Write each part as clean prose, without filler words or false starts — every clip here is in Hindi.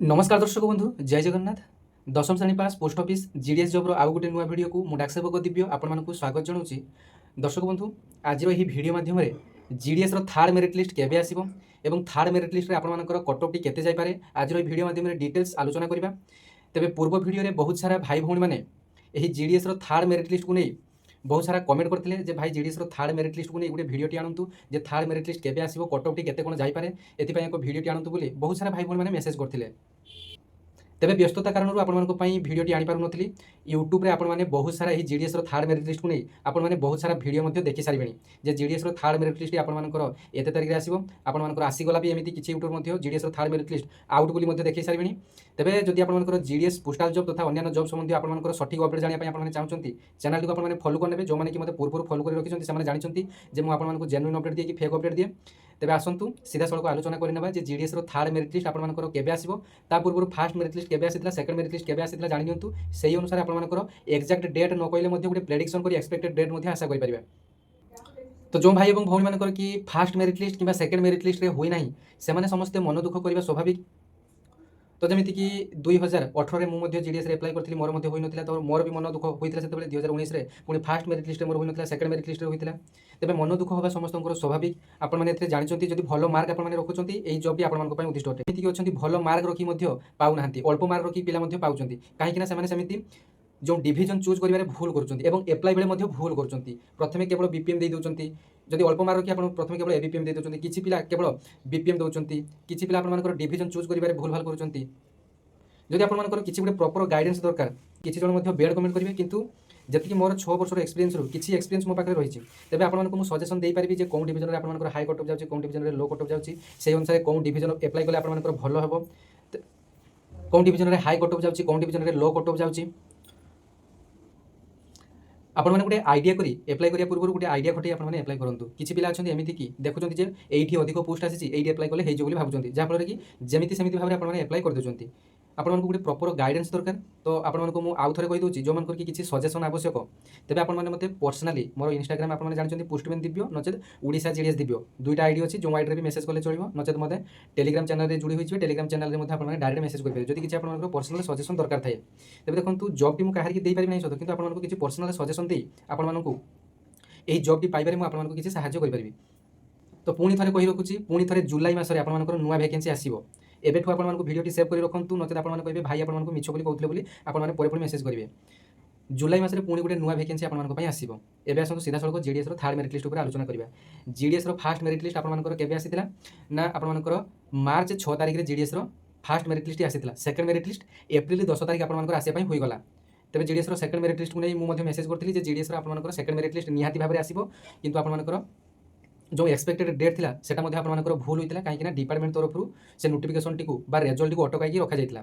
नमस्कार दर्शक बंधु जय जगन्नाथ। दशम श्रेणी पास पोस्ट ऑफिस जीडीएस जॉब्र आउ गोटे नुआ भिडियो को डाकसेवक दिव्य आपको स्वागत जनाऊँ। दर्शक बंधु आज यही भिडियो माध्यम जीडीएस थार्ड मेरिट लिस्ट केबे आसिबो एवं थार्ड मेरिट लिस्ट आपंकर कट ऑफ टी केते जाई पारे आज भिडियो माध्यम डिटेल्स आलोचना करबा। तेबे पूर्व भिडियो रे बहुत सारा भाई भौणी माने एही जीडीएस थार्ड मेरिट लिस्ट को नहीं बहुत सारा कमेंट करते भाई जीडीएस थार्ड मेरिट लिस्ट को नहीं गोटे भिडियोटी आणतु जे थार्ड मेरिट लिस्ट केबे आसिबो कट ऑफ टी केते कोन जाई पारे एथिपाई एक भिडियोटी आणतु बोली बहुत सारा भाई भौणी माने मेसेज करथिले। तेबे व्यस्तता कारण आपंपाई भिडियोटी आनीपारुनी यूट्यूब रे आपने बहुत सारा यही जीडीएस थार्ड मेरिट लिस्ट को नहीं आपने बहुत सारा भिडियो देखी सारे जे जीडीएस थार्ड मेरिट लिस्ट आपर एत तारिख आसो आपर आसीगला भी एमती किसी YouTube GDS third merit list out बोली देखी सारे। तेबे जदि आपर जीडीएस पोस्टाल जॉब तथा अन्य जॉब संबंधी आपर सठिक अपडेट जानापी आप चाहते चैनल को आपने फॉलो करने जो मैंने कि मतलब पूर्व फॉलो कर रखी से जानते जे मुझे जेन्युइन अपडेट दिए कि फेक अपडेट दिए। तेबे आसतु सीधा सड़क आलोचना करने जे जीडीएस थार्ड मेरिट लिस्ट आपर केबे आसिबो ता पूर्व फास्ट मेरिट लिस्ट केबे आसीथिला सेकंड मेरिट लिस्ट केबे आसीथिला जानि नियंतु सेही अनुसार आपर एक्जाक्ट डेट न कहले मध्ये गोटे प्रेडिक्शन करी एक्सपेक्टेड डेट मध्ये आशा करि परिबा। तो जो भाई और भौणी मानकर कि फास्ट मेरिट लिस्ट किंबा सेकंड मेरिट लिस्ट रे होई नाही से माने समस्ते मन दुख करबा स्वाभाविक। तो जमीती कि 2018 मुझे जीडीएस एप्लाई करी मोर होता तो मोर भी मन दुख होता से 2019 पुणी फास्ट मेरिट लिस्ट मोर होता सेकंड मेरिट लिस्ट होता। तेज मन दुख होगा समस्त स्वाभाविक आपने जानते जब भल मार्क आपने रखुंट यही जब भी आपंप उद्दिष्ट अटे एमती अच्छी भल मार्क रखी पाऊना अल्प मार्क रखी पिला पाँच कहीं सेमती जो डिविजन चूज करेंगे भूल कर एप्लाई बेले भूल कर प्रथम केवल बीपीएम दे दौरान जदि अल्प मार्क रखी आप प्रथम केवल एबीपीएम दे दौरान किसी पिला केवल बीपीएम दौरान किसी पिला आपर डिविजन चूज करेंगे भूल भाल कर जदि आपर किसी गोटे प्रॉपर गाइडेंस दरकार किसी जन बेड कमेंट करेंगे किंतु जी मोर 6 वर्ष एक्सपीरियंस किसी एक्सपीरियंस मो पाखे रही तेज आपको सजेशन दे पारि कौन डिविजन आप हाई कट ऑफ जाऊँगी कौन डिविजन लो कट ऑफ जाऊँगी से अनुसार कौन डिविजन एप्लाई कले आपर भल हम कौन डिविजन हाई कट ऑफ जाऊँगी कौन डिविजन लो कट ऑफ जाऊँगी आपण मैंने गोटे आइडिया करी एप्लाई करिया पूर्व गोटे आइडिया खटे आपने एप्लाई करूँ। किसी पिला अच्छा एमती कि देखुं जे ये अधिक पोस्ट आसी एप्लाई कले हो भावुँ जहाँफल कि जमीती सेमती भाव में आपने एप्लाई कर दूसरी आपको गोटे प्रॉपर गाइडेंस दरकार। तो आपको मुझे आउ थे कहीदे जो मानक किसी सजेशन आवश्यक तेज आपने मत पर्सनाली मोर इंस्टाग्राम आपने जानते पुष्टबेन दिव्य नचेत ओडिशा जीडीएस दिव्य दुईटा आईडी अच्छी जो आईडी भी मेसेज कले चलो नचेत मत टेलीग्राम चैनल में जोड़ी हुई टेलीग्राम चैनल में आपने डायरेक्ट मेसेज करेंगे जब किसी आप पर्सनाल सजेशन दरकार थाए तेज देखो जॉब टी मुझे कहीं पारि नहीं सत कि आपको किसी पर्सनाल सजेशन दे आपको यही जॉब टी पाइबारे मुझे आपको किसी साहाय्य करी। तो पुणी थे कही रखुच्छी पुणी थे जुलाई मसरे आपर नुआ वैकेंसी आसो एबेठू आपको भिडियोटी सेव कर रखु नचेत आपको कहे भाई आपको मिछ बोली कहते आपने मेसेज करेंगे जुलाई मसरे पुणी गोटे नुआ वैकेंसी आपको आसो। एवं आसतु सीधा सड़क जीडीएस थार्ड मेरिट लिस्ट आलोचना करवा। जीडीएस फास्ट मेरिट लिस्ट आपंकर केबे आसीथिला ना आपंकर मार्च 6 तारिख में जीडीएस फास्ट मेरिट लिस्ट आसीथिला सेकंड मेरिट लिस्ट एप्रिल 10 तारिख आपंकर आसापी होईगला। तेज जीडीएस सेकंड मेरिट लिस्ट को नहीं मुझे मेसेज करी जीडीएस आपंकर सेकंड मेरिट लिस्ट निहाती भाव में आसो किंतु आपंकर जो एक्सपेक्टेड डेट थिला सेटा मध्ये आपनकर भूल होइतिला कहीं डिपार्टमेंट तरफ से नोटिफिकेशन टी बा रिजल्ट को अटकाई रखा जाइतिला।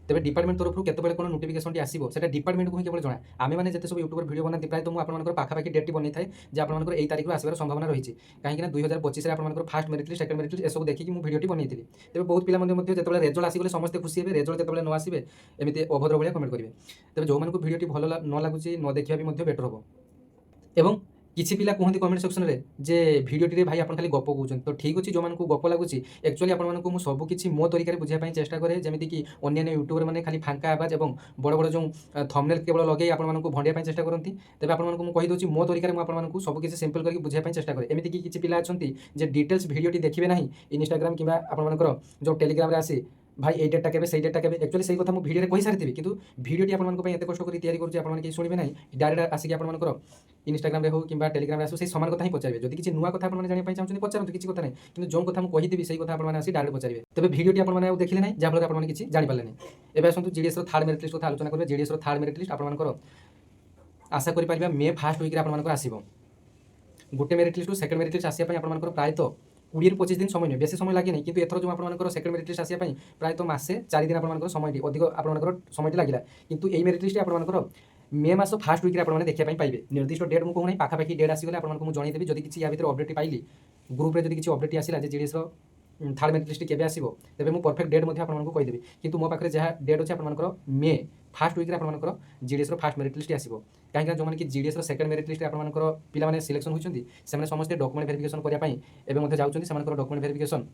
तेज डिपार्टमेंट तरफ केतबेले कोन नोटिफिकेशन टी आसीबो सेटा डिपार्टमेंट को ही केवल जना आमे माने जते सब यूट्यूबर वीडियो बनाती प्राय तो मु आपनकर पाखापाखि डेट टी बनै थाए जे आपनकर एई तारिख आसबार संभावना रही कहीं 2025 रे आपनकर first merit list second merit list एसबू देखि मु वीडियो टी बनैतिली। तेज बहुत पिला मध्ये जते रिजल्ट आसीगले समस्त खुशी हेबे रिजल्ट जते न आसीबे एमिते अभद्र भलिया कमेंट करिवे। तेज जो मानको वीडियो टी भल न लागुची न देखिया भी बेटर होबो। एवं किसी पिला कहते कमेंट सेक्शन में जे भिडियोटी भाई आप खाली गप कहते तो ठीक अच्छे जो मानक गप लगुच एक्चुअली आपको सबकि मो तरीके बुझाई चेष्टा करे जमीक अन्य यूट्यूबर मैंने खाली फांका आवाज और बड़ बड़ जो थंबनेल केवल लगे आपको भंडिया चेष्टा करती तेज आपको मुझे कहीदे मो तरीके आपको सबकि सिंपल करके बुझाई चेष्टा करे। एमती किसी पिला अच्छा डिटेल्स भिडियोटी देखिए ना इंस्टाग्राम कि आपर जो टेलीग्राम आसी भाई ये डेटा के सही डेटा के एक्चुअली सही कथा भिडियो कही सारी कि भिडियोटी आपको एत कष्ट कर तैयारी शुणे ना डायरेक्ट आसिक आपर इंस्टाग्राम हो कि टेलीग्राम आसो से सामान कथा ही पचारे जब किसी नुआ कथा आपने जानापी चाहते पचारते किसी कथा नहीं कि जो कथा मुझे कही सही कथा आपने आसी डायरेक्ट पचारे तेज भिडियोटी आपने देखिले ना जहाँफल आपने किसी जापारे नहीं। एवं आसतु जीडीएस थार्ड मेरिट लिस्ट कथा आलोचना करेंगे। जीडीएस थार्ड मेरिट लिस्ट आपंकर आशा करें मे फास्ट वीक आपंकर आसो गोटे merit list second merit list आसापी आपंकर प्रायतः 20-25 दिन समय नहीं बेसी समय लगे नहीं कि एथर जो आपंकर सेकंड मेरिट लिस्ट आसापी प्रायतः मासे 4 दिन आपंकर समय अधिक आपंकर समय लगे किंतु यही मेरिट लिस्ट आपंकर मे मास फास्ट वीक आपने देखा पाइबे निर्दिष्ट डेट मुझे कहूँ पाखापाखि डेट आसीगले आपको जनईदेवी जब किसी या भर अपडेट पाइली ग्रुप जब किसी अपडेट आसला जीडीएस थार्ड मेरिट लिस्ट केबे आसीबो तेबे मु परफेक्ट डेट मध्ये आपन को कहि देबी किंतु मो पाखरे जहा डेट अछि आपन मे फास्ट वीक रे आपन जीडीएस रो फास्ट मेरिट लिस्ट आसीबो काहे जो माने कि जीडीएस रो सेकंड मेरिट लिस्ट आपन पिला माने सिलेक्शन होइछन्ती से माने समस्त डॉक्यूमेंट वेरिफिकेशन करिया पई एबे मध्ये जाउछन्ती से मानकर डॉक्यूमेंट वेरिफिकेशन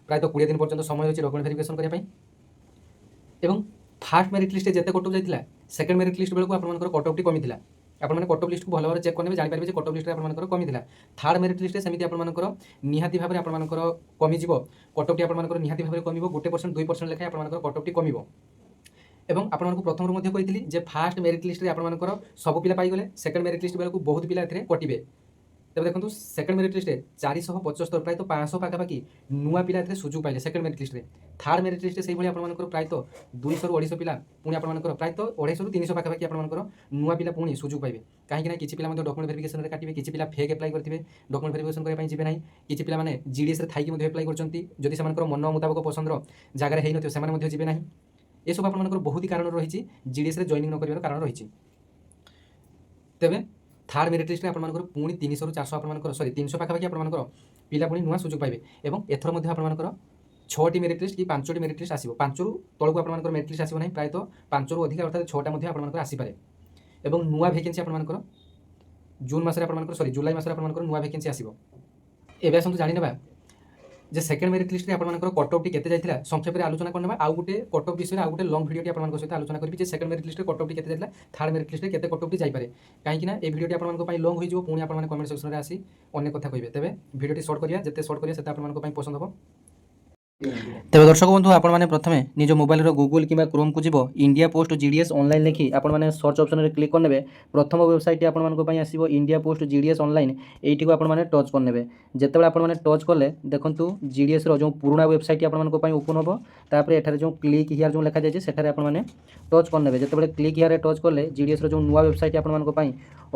प्राय तो 20 दिन पर्यंत समय होछि डॉक्यूमेंट वेरिफिकेशन करिया पई ଏବଂ ଫାର୍ଷ୍ଟ ମେରିଟ୍ ଲିଷ୍ଟରେ ଯେତେ କଟ୍ ଅଫ୍ ଯାଇଥିଲା ସେକେଣ୍ଡ ମେରିଟ୍ ଲିଷ୍ଟ ବେଳକୁ ଆପଣଙ୍କର କଟ୍ ଅଫ୍ଟି କମିଥିଲା। ଆପଣମାନେ କଟ୍ ଅଫ୍ ଲିଷ୍ଟକୁ ଭଲ ଭାବରେ ଚେକ୍ କରିନେବେ, ଜାଣିପାରିବେ ଯେ କଟ୍ ଅଫ୍ ଲିଷ୍ଟରେ ଆପଣଙ୍କର କମିଥିଲା। ଥାର୍ଡ଼ ମେରିଟ୍ ଲିଷ୍ଟରେ ସେମିତି ଆପଣଙ୍କର ନିହାତି ଭାବରେ ଆପଣଙ୍କର କମିଯିବ, କଟ୍ ଅଫ୍ଟି ଆପଣଙ୍କର ନିହାତି ଭାବରେ କମିବ, 1% 2% ଲେଖାଏଁ ଆପଣଙ୍କର କଟ୍ ଅଫ୍ଟି କମିବ। ଏବଂ ଆପଣଙ୍କୁ ପ୍ରଥମରୁ ମଧ୍ୟ କହିଥିଲି ଯେ ଫାର୍ଷ୍ଟ ମେରିଟ୍ ଲିଷ୍ଟରେ ଆପଣଙ୍କର ସବୁ ପିଲା ପାଇଗଲେ, ସେକେଣ୍ଡ ମେରିଟ୍ ଲିଷ୍ଟ ବେଳକୁ ବହୁତ ପିଲା ଏଥିରେ କଟିବେ। ତେବେ ଦେଖନ୍ତୁ ସେକେଣ୍ଡ ମେରିଟ୍ ଲିଷ୍ଟରେ 475 ପ୍ରାୟତଃ 500 ପାଖାପାଖି ନୂଆ ପିଲା ଏଥିରେ ସୁଯୋଗ ପାଇଲେ ସେକେଣ୍ଡ ମେରିଟ୍ ଲିଷ୍ଟରେ। ଥାର୍ଡ଼ ମେରିଟ୍ ଲିଷ୍ଟରେ ସେଇଭଳି ଆପଣଙ୍କର ପ୍ରାୟତଃ 200ରୁ 250 ପିଲା ପୁଣି ଆପଣଙ୍କର ପ୍ରାୟତଃ 250ରୁ 300 ପାଖାପାଖି ଆପଣଙ୍କର ନୂଆ ପିଲା ପୁଣି ସୁଯୋଗ ପାଇବେ। କାହିଁକି ନା କିଛି ପିଲା ମଧ୍ୟ ଡକ୍ୟୁମେଣ୍ଟ ଭେରିଫିକେସନରେ କାଟିବେ, କିଛି ପିଲା ଫେକ୍ ଆପ୍ଲାଏ କରିଥିବେ, ଡକ୍ୟୁମେଣ୍ଟ ଭେରିଫିକେସନ କରିବା ପାଇଁ ଯିବେ ନାହିଁ। କିଛି ପିଲାମାନେ ଜିଡିଏସ୍ରେ ଥାଇକି ମଧ୍ୟ ଆପ୍ଲାଏ କରିଛନ୍ତି, ଯଦି ସେମାନଙ୍କର ମନ ମୁତାବକ ପସନ୍ଦର ଜାଗାରେ ହେଇନଥିବ ସେମାନେ ମଧ୍ୟ ଯିବେ ନାହିଁ। ଏସବୁ ଆପଣଙ୍କର ବହୁତ କାରଣ ରହିଛି ଜିଡିଏସ୍ରେ ଜଏନିଂ ନ କରିବାର କାରଣ ରହିଛି। ତେବେ থার্ড মেরিট লিস্টে আপনার পুঁ 300ରୁ 400 আপনার 300 পাখাপাখি আপনার পিলা পুঁ নূয়া সুযোগ পাইবে এবং এথর মধ্যে আপনার 6টি মেরিট লিস্ট কি 5টি মেরিট লিস্ট আসব 5ରୁ তলকু আপনার মেরিট লিস্ট আসব না প্রায়তঃ 5ରୁ অধিক অর্থাৎ 6টা মধ্যে আপনার আসিপারে এবং নূয়া ভ্যাকেন্সি আপনার জুন মাসে আপনার জুলাই মাসে আপনার নূয়া ভ্যাকেন্সি আসব। এবে আসন্তু জানি নেবা যে সেকেন্ড মেরিট লিস্টে আপনার কট অফটি কেতে যাইଥିଲା সংক্ষেপে আলোচনা করে নেবা। আউ গোটে কট অফ বিষয়ে আউ গোটে লং ভিডিওটি আপনার সহিত আলোচনা করবি যে সেকেন্ড মেরিট লিস্টে কট অফটি কেতে যাইଥିଲା, থার্ড মেরিট লিস্টে কেতে কট অফটি যাইপারে। কাহিঁকি না এই ভিডিওটি আপনার লং হয়ে যাব, পুঁ আপনার কমেন্ট সেকশনে আসি অনেক কথা কইবে। তেবে ভিডিওটি শর্ট করিয়া, যেতে শর্ট করিয়া সেতে আপনার পছন্দ হব। তেবে দর্শক বন্ধু আপনার প্রথমে নিজ মোবাইলর গুগল কিংবা ক্রোম কু যাব, ইন্ডিয়া পোস্ট জিডিএস অনলাইন লিখি আপনার সর্চ অপশনের ক্লিক করে প্রথম ওয়েবসাইট আপনার আসব ইন্ডিয়া পোস্ট জিডিএস অনলাইন, এইটি আপনার টচ করে যেতবে আপনার টচ কলে দেখুন জিডিএসর যে পুরোনা ওয়েবসাইট আপনার ওপন হব, তারপরে এখানে যে ক্লিক হিয়ার যে লেখা যাই সেখানে আপনার টচ করে যেতবে ক্লিক হিয়ারে টচ কলে জিডিএসর যে নূয়া ওয়েবসাইট আপনার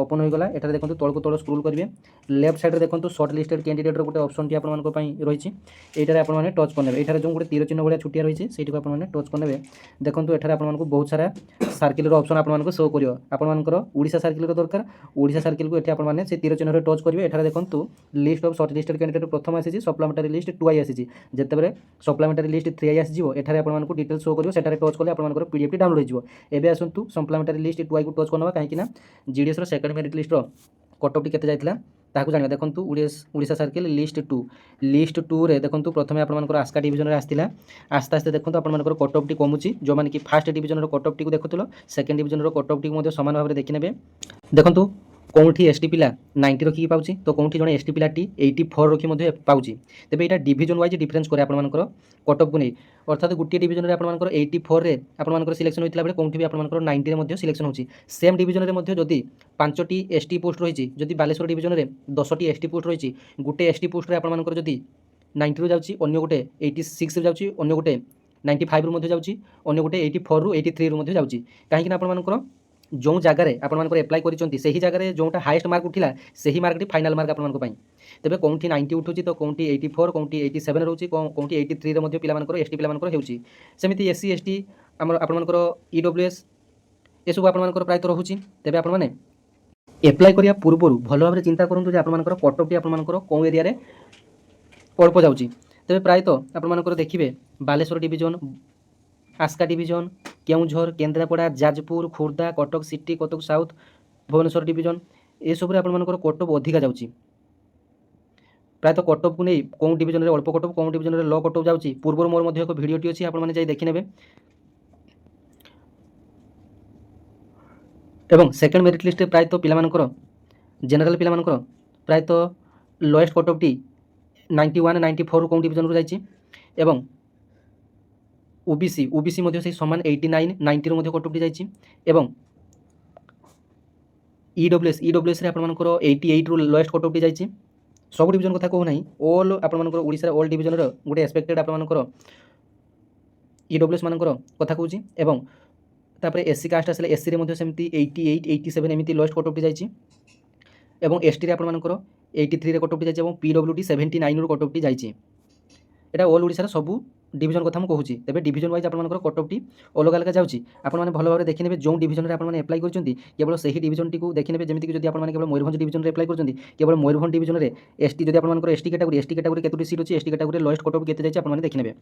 ওপন হয়ে গলা। এখানে দেখুন তলকু তল স্ক্রোল করবে, লেফট সাইডে দেখুন শর্ট লিস্টেড ক্যান্ডিডেটর গোটে অপশনটি আপনার রয়েছে, এইটার আপনার টচ করে এখানে যে গোটে তীর চিহ্ন ভায়া ছুটিয়া রয়েছে সেইটি আপনার টচ করে দেখুন এখানে আপনার বহুত সারা সার্কেলর অপশন আপনার শো করব। আপনার ওড়িশা সার্কেলর দরকার, ওড়িশা সার্কেলকে এটি আপনার সেই তীর চিহ্ନରେ টচ করবে। এখানে দেখুন list of short listed candidate প্রথম আসিছি, সপ্লিমেন্টারি লিস্ট 2 আসিছি, যেতবে সপ্লিমেন্টারি লিস্ট 3 আসিଯିବ এখানে আপনার ডিটেলস শো করব, সেটারে টচ কলে আপনার পিডিএফটি ডাউনলোড হয়ে যাব। এবে আসন্তু সপ্লিমেন্টারি লিস্ট 2 কু টচ করবা কাহিঁকি না জিডিএসর সেকেন্ড মেরিট লিস্টর কট অফটি কেতে যাইଥିଲା তাকে জাঁয়া। দেখুন ওড়িশা সার্কেল লিস্ট 2 দেখুন প্রথমে আপনার আসকা ডিভিজনের আসছিলা, আস্তে আস্তে দেখুন আপনার কট অফটি কমুছি, যে কি ফার্স্ট ডিভিজনের কট অফটি দেখুল সেকেন্ড ডিভিজনের কট অফটি সমান ভাবে দেখি নেবে। দেখুন কোটি এসটি পিলা 90 রক্ষি পাচ্ছি, তো কোটি জন এসটি পিলাটি 84 রক্ষি পাচ্ছি। তবে এটা ডিভিজন ওয়াইজ ডিফরেন্স করে আপনার কট অফ নেই, অর্থাৎ গোটিয়ে ডিভিজনের আপনার 84 আপনার সিলেকশন হয়েছিল বেড়ে কোটি আপনার 90 সিলেকশন হচ্ছে। সেম ডিভিজনের মধ্যে যদি 5টি এসটি পোস্ট রয়েছে, যদি বালেশ্বর ডিভিজনের 10টি এসটি পোস্ট রয়েছে, গোটে এসটি পোস্টরে আপনার যদি 90 যাচ্ছি, অন্য গোটে 86 যাচ্ছি, অন্য গোটে 95 মধ্যে যাচ্ছি, অন্য গোটে 84 83 মধ্যে যাচ্ছি। কাহিঁকি না আপনার जो जगार आप एप्लाय कर से जगार जोटा हाएस्ट मार्क उठिला से ही मार्कटी फाइनाल मार्क आपको तेज कौटी 90 उठुची तो कौटी 84 कौटी 87 रोचे कौटी 83 पिलामानकर एसटी पिलामानकर होउची। सेमिति एससी एसटी आपनकर ईडब्ल्यूएस ये सब आपनकर प्रायत रोचे। तेज आप एप्लाय करिया पूर्व भल भाव चिंता करूँ आपनकर कट ऑफ आपनकर कौ एरिया रे अल्प जाउची। तेज प्रायत आपनकर देखिए Baleswar division, Aska division, Keonjhar, Kendrapara, Jajpur, Khordha, Cuttack city, Cuttack south, Bhubaneswar division ये सब आपनकर कट ऑफ अधिका जाउची। प्रायतः कट ऑफ को नहीं कौ डिविजन अल्प कट ऑफ कौ डिविजन लो कट ऑफ जाउची। पूर्व मोर मध्य एक भिडियोटी अच्छी आपने जाई देखि नेबे। एवं सेकेंड मेरिट लिस्ट प्रायतः पिलामानकर जनरल पिलामानकर प्रायतः लोएस्ट कट ऑफ टी 91 94 कौ डिविजन रू जाइछि एवं ओबीसी मध्य से समान 89 90 मध्य कट ऑफ टी जाइछि एवं ईडब्ल्यूएस रे आपनकर 88 रु लोएस्ट कट ऑफ टी जाइछि। सब डिविजन कथा कहू नाही, ऑल आपनकर ओडिसा ऑल डिविजन रो गोटे एक्सपेक्टेड आपनकर ईडब्ल्यूएस मानकर कथा कहूछि एवं तापर एससी कास्ट आसले एससी रे मध्य सेमती 88 87 एमिति लोएस्ट कट ऑफ टी जाइछि एवं एसटी रे आपनकर 83 रे कट ऑफ टी जाइछि एवं पीडब्ल्यूडी 79 रु कट ऑफ टी जाइछि। एटा ऑल ओडिसा रे सबु डिविजन कथा मुझे तेज डिविजन वाइज आपंकर कट ऑफ टी अलग अलग जाऊँगी। आपने भल भाव देखने जो डिविजन में आपने एप्लाय कर केवल से ही डिविजन टी देखने जमीक जब आपने केवल मयूरभंज डिविजन एप्लाय कर केवल मयूरभंज डिविजन में एसटी जब आपंकर एसटी कैटेगरी केतोटी सीट अच्छी ST category lowest cut of केते जाइए आपने देखने।